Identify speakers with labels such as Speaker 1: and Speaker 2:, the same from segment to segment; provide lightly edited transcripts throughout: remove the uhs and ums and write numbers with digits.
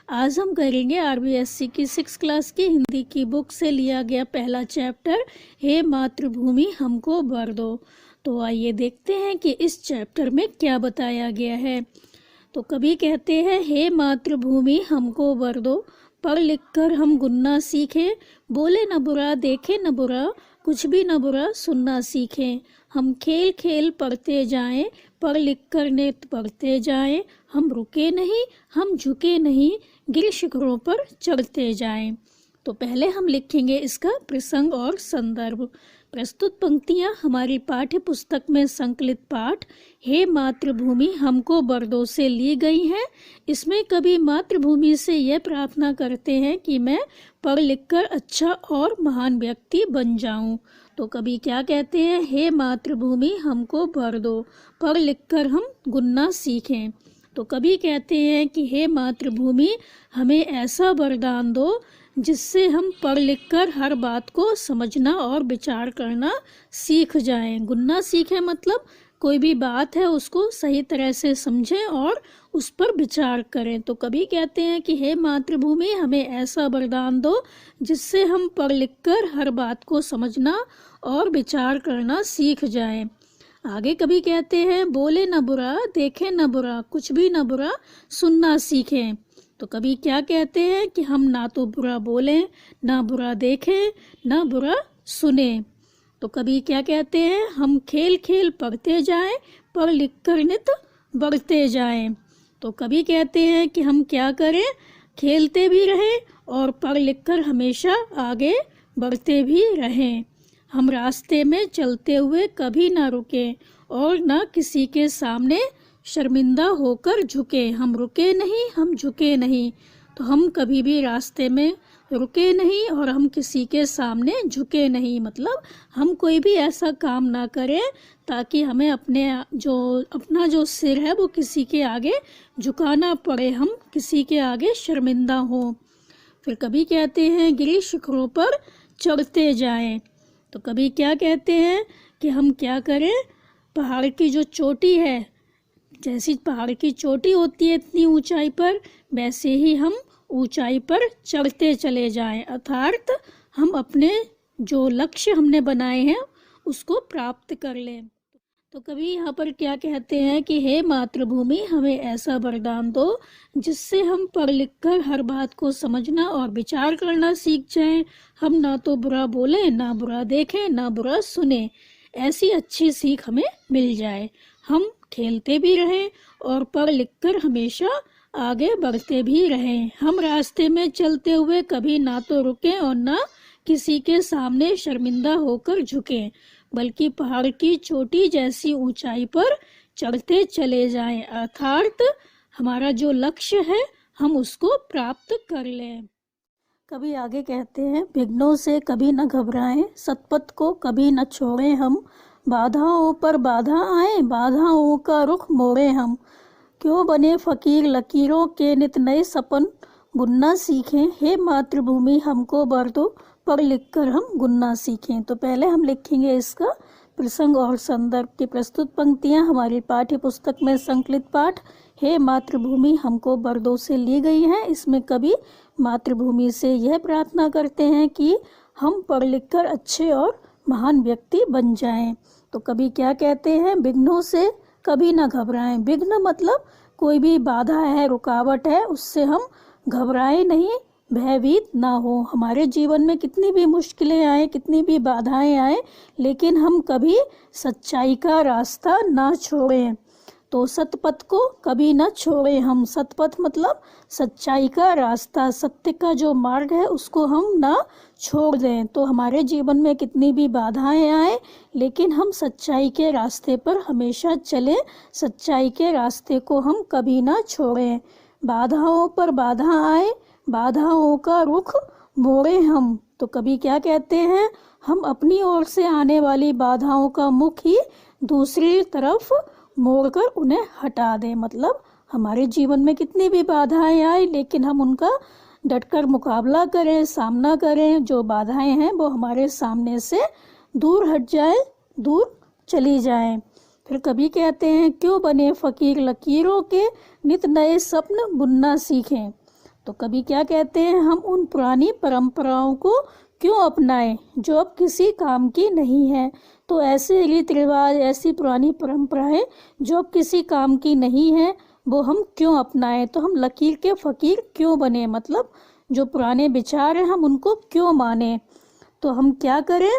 Speaker 1: आज हम करेंगे आरबीएससी की 6 क्लास की हिंदी की बुक से लिया गया पहला चैप्टर, हे मातृभूमि हमको वर दो। तो आइए देखते हैं कि इस चैप्टर में क्या बताया गया है। तो कवि कहते हैं, हे मातृभूमि हमको वर दो, पढ़ लिख कर हम गुनना सीखें, बोले न बुरा देखे न बुरा, कुछ भी न बुरा सुनना सीखें। हम खेल खेल पढ़ते जाएं, पढ़ लिख कर नित पढ़ते जाएं, हम रुके नहीं हम झुके नहीं, गिर शिखरों पर चढ़ते जाएं। तो पहले हम लिखेंगे इसका प्रसंग और संदर्भ। प्रस्तुत पंक्तियां हमारी पाठ्य पुस्तक में संकलित पाठ हे मातृभूमि हमको वर दो से ली गई हैं। इसमें कवि मातृभूमि से यह प्रार्थना करते हैं कि मैं पढ़ लिख कर अच्छा और महान व्यक्ति बन जाऊं। तो कवि क्या कहते हैं, हे मातृभूमि हमको वर दो, पढ़ लिख कर हम गुनना सीखें। तो कवि कहते हैं कि हे मातृभूमि हमें ऐसा वरदान दो जिससे हम पढ़ लिख कर हर बात को समझना और विचार करना सीख जाएं। गुनना सीखें मतलब कोई भी बात है उसको सही तरह से समझें और उस पर विचार करें। तो कवि कहते हैं कि हे मातृभूमि हमें ऐसा वरदान दो जिससे हम पढ़ लिख कर हर बात को समझना और विचार करना सीख जाएं। आगे कवि कहते हैं, बोले न बुरा देखे न बुरा, कुछ भी न बुरा सुनना सीखें। तो कवि क्या कहते हैं कि हम ना तो बुरा बोलें, ना बुरा देखें, ना बुरा सुने। तो कवि क्या कहते हैं, हम खेल खेल पढ़ते जाएं, पढ़ लिख कर नित बढ़ते जाएं। तो कवि कहते हैं कि हम क्या करें, खेलते भी रहें और पढ़ लिख कर हमेशा आगे बढ़ते भी रहें। हम रास्ते में चलते हुए कभी ना रुके और ना किसी के सामने शर्मिंदा होकर झुके। हम रुके नहीं हम झुके नहीं। तो हम कभी भी रास्ते में रुके नहीं और हम किसी के सामने झुके नहीं, मतलब हम कोई भी ऐसा काम ना करें ताकि हमें अपना जो सिर है वो किसी के आगे झुकाना पड़े, हम किसी के आगे शर्मिंदा हो। फिर कवि कहते हैं, गिरी शिखरों पर चढ़ते जाएं। तो कवि क्या कहते हैं कि हम क्या करें, पहाड़ की जो चोटी है, जैसी पहाड़ की चोटी होती है इतनी ऊंचाई पर, वैसे ही हम ऊंचाई पर चढ़ते चले जाएं, अर्थात हम अपने जो लक्ष्य हमने बनाए हैं उसको प्राप्त कर लें। तो कवि यहाँ पर क्या कहते हैं कि हे मातृभूमि हमें ऐसा वरदान दो जिससे हम पढ़ लिख कर हर बात को समझना और विचार करना सीख जाएं। हम ना तो बुरा बोलें, ना बुरा देखें, ना बुरा सुने, ऐसी अच्छी सीख हमें मिल जाए। हम खेलते भी रहें और पढ़ लिख कर हमेशा आगे बढ़ते भी रहें। हम रास्ते में चलते हुए कभी ना तो रुकें और ना किसी के सामने शर्मिंदा होकर झुकें, बल्कि पहाड़ की चोटी जैसी ऊंचाई पर चढ़ते चले जाएं, अर्थात हमारा जो लक्ष्य है हम उसको प्राप्त कर लें। कभी आगे कहते हैं, विघ्नों से कभी न घबराएं, सतपथ को कभी न छोड़ें हम, बाधाओं पर बाधा आए बाधाओं का रुख मोड़े हम, क्यों बने फकीर लकीरों के नित नए सपन, बुनना सीखें, हे मातृभूमि हमको वर दो, पढ़ लिख कर हम गुनना सीखें। तो पहले हम लिखेंगे इसका प्रसंग और संदर्भ की। प्रस्तुत पंक्तियां हमारी पाठ्य पुस्तक में संकलित पाठ हे मातृभूमि हमको वर दो से ली गई हैं। इसमें कवि मातृभूमि से यह प्रार्थना करते हैं कि हम पढ़ लिख कर अच्छे और महान व्यक्ति बन जाएं। तो कवि क्या कहते हैं, विघ्नों से कभी ना घबराएं। विघ्न मतलब कोई भी बाधा है, रुकावट है, उससे हम घबराएं नहीं, भयभीत ना हो। हमारे जीवन में कितनी भी मुश्किलें आए, कितनी भी बाधाएं आए, लेकिन हम कभी सच्चाई का रास्ता ना छोड़ें। तो सतपथ को कभी न छोड़ें हम। सतपथ मतलब सच्चाई का रास्ता, सत्य का जो मार्ग है उसको हम ना छोड़ दें। तो हमारे जीवन में कितनी भी बाधाएं आए, लेकिन हम सच्चाई के रास्ते पर हमेशा चलें, सच्चाई के रास्ते को हम कभी ना छोड़ें। बाधाओं पर बाधा आए बाधाओं का रुख मोड़े हम। तो कभी क्या कहते हैं, हम अपनी ओर से आने वाली बाधाओं का मुख ही दूसरी तरफ मोड़कर उन्हें हटा दें। मतलब हमारे जीवन में कितनी भी बाधाएं आए, लेकिन हम उनका डटकर मुकाबला करें, सामना करें। जो बाधाएं हैं वो हमारे सामने से दूर हट जाए, दूर चली जाएं। फिर कभी कहते हैं, क्यों बने फकीर लकीरों के नित नए स्वप्न बुनना सीखें। तो कवि क्या कहते हैं, हम उन पुरानी परंपराओं को क्यों अपनाएं जो अब किसी काम की नहीं है। तो ऐसे रीति रिवाज, ऐसी पुरानी परंपराएं जो अब किसी काम की नहीं है, वो हम क्यों अपनाएं। तो हम लकीर के फकीर क्यों बने, मतलब जो पुराने विचार हैं हम उनको क्यों माने। तो हम क्या करें,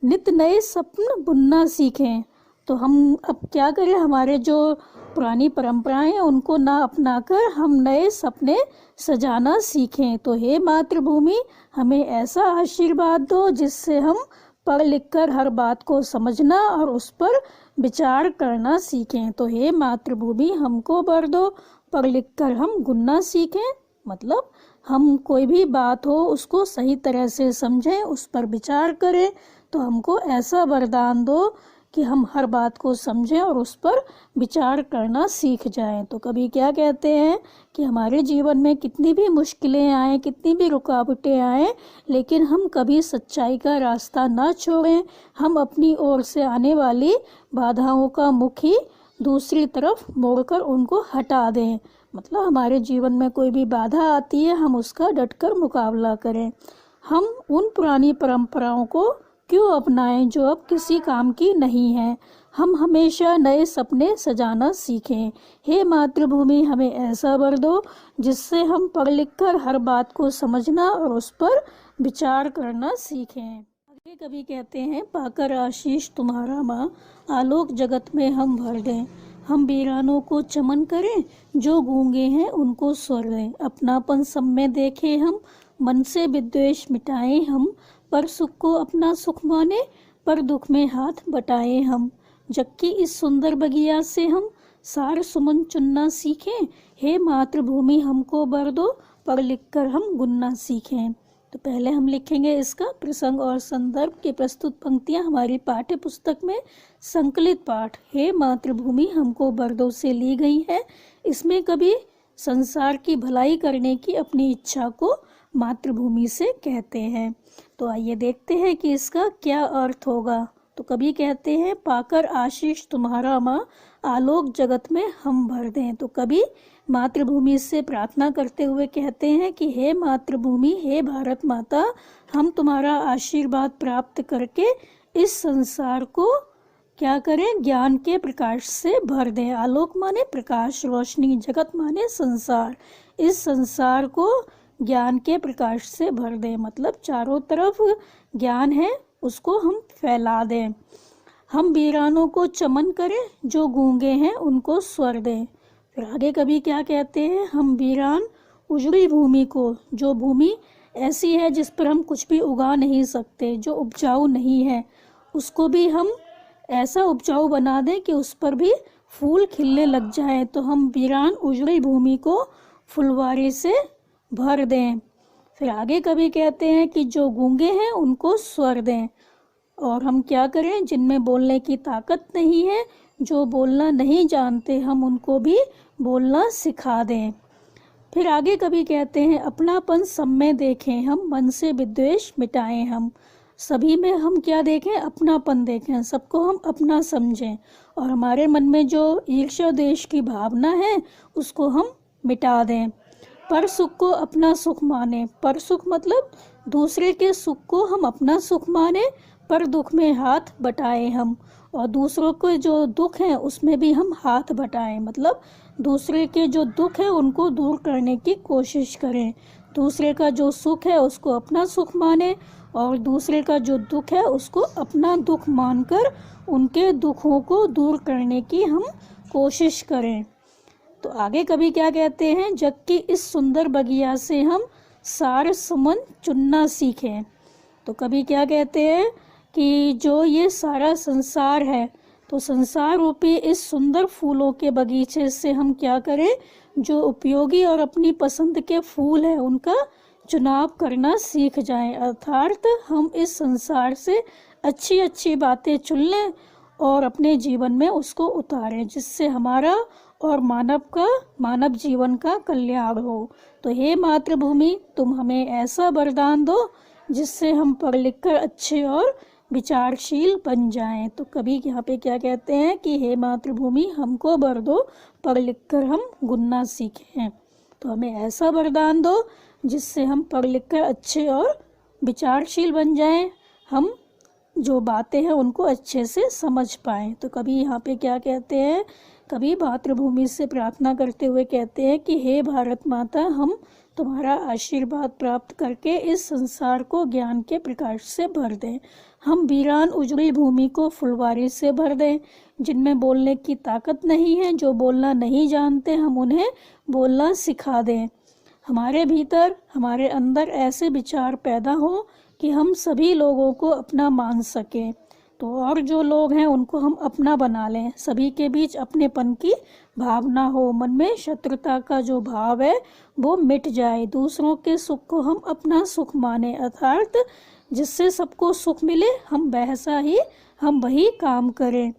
Speaker 1: नित नए सपन बुनना सीखें। तो हम अब क्या करें, हमारे जो पुरानी परंपराएं हैं उनको ना अपनाकर हम नए सपने सजाना सीखें। तो हे मातृभूमि, हमें ऐसा आशीर्वाद दो जिससे हम पढ़ लिख कर हर बात को समझना और उस पर विचार करना सीखें। तो हे मातृभूमि, हमको वर दो, पढ़ लिख कर हम गुनना सीखें। मतलब हम कोई भी बात हो उसको सही तरह से समझें, उस पर विचार करें। तो हमको ऐसा वरदान दो कि हम हर बात को समझें और उस पर विचार करना सीख जाएं। तो कभी क्या कहते हैं कि हमारे जीवन में कितनी भी मुश्किलें आए, कितनी भी रुकावटें आए, लेकिन हम कभी सच्चाई का रास्ता ना छोड़ें। हम अपनी ओर से आने वाली बाधाओं का मुख ही दूसरी तरफ मोड़कर उनको हटा दें। मतलब हमारे जीवन में कोई भी बाधा आती है, हम उसका डटकर मुकाबला करें। हम उन पुरानी परंपराओं को क्यों अपनाएं जो अब किसी काम की नहीं है। हम हमेशा नए सपने सजाना सीखें। हे मातृभूमि, हमें ऐसा वर दो जिससे हम पढ़ लिख कर हर बात को समझना और उस पर विचार करना सीखें। आगे कभी कहते हैं, पाकर आशीष तुम्हारा माँ, आलोक जगत में हम भर दें। हम वीरानों को चमन करें, जो गूंगे हैं उनको स्वर दें। अपनापन सब में देखें हम, मन से विद्वेष मिटाएं हम। पर सुख को अपना सुख माने, पर दुख में हाथ बटाएं हम। जबकि इस सुंदर बगिया से हम सार सुमन चुनना सीखें। हे मातृभूमि, हमको वर दो, पढ़ लिख कर हम गुनना सीखें। तो पहले हम लिखेंगे इसका प्रसंग और संदर्भ की प्रस्तुत पंक्तियां हमारी पाठ्य पुस्तक में संकलित पाठ हे मातृभूमि हमको वर दो से ली गई है। इसमें कभी संसार की भलाई करने की अपनी इच्छा को मातृभूमि से कहते हैं। तो आइए देखते हैं कि इसका क्या अर्थ होगा। तो कभी कहते हैं, पाकर आशीष तुम्हारा माँ, आलोक जगत में हम भर दें। तो कभी मातृभूमि से प्रार्थना करते हुए कहते हैं कि हे मातृभूमि, हे भारत माता, हम तुम्हारा आशीर्वाद प्राप्त करके इस संसार को क्या करें, ज्ञान के प्रकाश से भर दें। आलोक माने प्रकाश, रोशनी, जगत माने संसार। इस संसार को ज्ञान के प्रकाश से भर दें, मतलब चारों तरफ ज्ञान है उसको हम फैला दें। हम वीरानों को चमन करें, जो गूंगे हैं उनको स्वर दें। फिर आगे कभी क्या कहते हैं, हम वीरान उजड़ी भूमि को, जो भूमि ऐसी है जिस पर हम कुछ भी उगा नहीं सकते, जो उपजाऊ नहीं है, उसको भी हम ऐसा उपजाऊ बना दें कि उस पर भी फूल खिलने लग जाए। तो हम वीरान उजड़ी भूमि को फुलवारी से भर दें। फिर आगे कभी कहते हैं कि जो गूंगे हैं उनको स्वर दें। और हम क्या करें, जिनमें बोलने की ताकत नहीं है, जो बोलना नहीं जानते, हम उनको भी बोलना सिखा दें। फिर आगे कभी कहते हैं, अपनापन सब में देखें हम, मन से विद्वेष मिटाएं हम। सभी में हम क्या देखें, अपनापन देखें, सबको हम अपना समझें और हमारे मन में जो ईर्ष्या द्वेष की भावना है उसको हम मिटा दें। पर सुख को अपना सुख माने। पर सुख मतलब दूसरे के सुख को हम अपना सुख माने, पर दुख में हाथ बटाएं हम। और दूसरों के जो दुख है उसमें भी हम हाथ बटाएं, मतलब दूसरे के जो दुख है उनको दूर करने की कोशिश करें। दूसरे का जो सुख है उसको अपना सुख माने और दूसरे का जो दुख है उसको अपना दुख मानकर उनके दुखों को दूर करने की हम कोशिश करें। तो आगे कभी क्या कहते हैं, जबकि इस सुंदर बगिया से हम सार सुमन चुनना सीखें। तो कभी क्या कहते हैं कि जो ये सारा संसार है, तो संसार रूपी इस सुंदर फूलों के बगीचे से हम क्या करें, जो उपयोगी और अपनी पसंद के फूल हैं उनका चुनाव करना सीख जाएं। अर्थात हम इस संसार से अच्छी अच्छी बातें चुन लें और अपने जीवन में उसको उतारें, जिससे हमारा और मानव जीवन का कल्याण हो। तो हे मातृभूमि, तुम हमें ऐसा वरदान दो जिससे हम पढ़ लिख कर अच्छे और विचारशील बन जाएं। तो कभी यहाँ पे क्या कहते हैं कि हे मातृभूमि हमको वर दो, पढ़ लिख कर हम गुनना सीखें। तो हमें ऐसा वरदान दो जिससे हम पढ़ लिख कर अच्छे और विचारशील बन जाएं, हम जो बातें हैं उनको अच्छे से समझ पाएं। तो कभी यहाँ पे क्या कहते हैं, कभी मातृभूमि से प्रार्थना करते हुए कहते हैं कि हे भारत माता, हम तुम्हारा आशीर्वाद प्राप्त करके इस संसार को ज्ञान के प्रकाश से भर दें। हम वीरान उजड़ी भूमि को फुलवारी से भर दें। जिनमें बोलने की ताकत नहीं है, जो बोलना नहीं जानते, हम उन्हें बोलना सिखा दें। हमारे भीतर, हमारे अंदर ऐसे विचार पैदा हो कि हम सभी लोगों को अपना मान सकें। तो और जो लोग हैं उनको हम अपना बना लें। सभी के बीच अपनेपन की भावना हो, मन में शत्रुता का जो भाव है वो मिट जाए। दूसरों के सुख को हम अपना सुख माने, अर्थात जिससे सबको सुख मिले हम वही काम करें।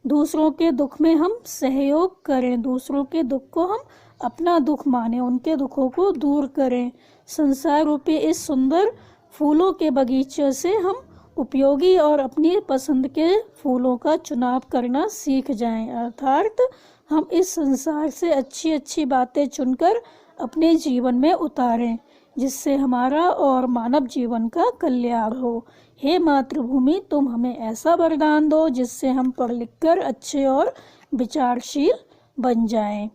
Speaker 1: दूसरों के दुख में हम सहयोग करें, दूसरों के दुख को हम अपना दुख माने, उनके दुखों को दूर करें। संसार रूपी इस सुंदर फूलों के बगीचे से हम उपयोगी और अपनी पसंद के फूलों का चुनाव करना सीख जाएं, अर्थात हम इस संसार से अच्छी अच्छी बातें चुनकर अपने जीवन में उतारें, जिससे हमारा और मानव जीवन का कल्याण हो। हे मातृभूमि, तुम हमें ऐसा वरदान दो जिससे हम पढ़ लिख कर अच्छे और विचारशील बन जाएं।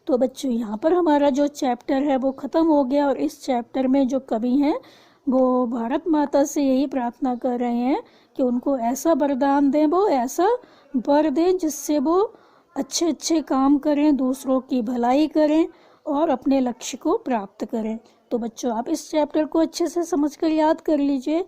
Speaker 1: तो बच्चों, यहाँ पर हमारा जो चैप्टर है वो ख़त्म हो गया और इस चैप्टर में जो कवि हैं वो भारत माता से यही प्रार्थना कर रहे हैं कि उनको ऐसा वरदान दें, वो ऐसा वर दें जिससे वो अच्छे अच्छे काम करें, दूसरों की भलाई करें और अपने लक्ष्य को प्राप्त करें। तो बच्चों, आप इस चैप्टर को अच्छे से समझकर याद कर लीजिए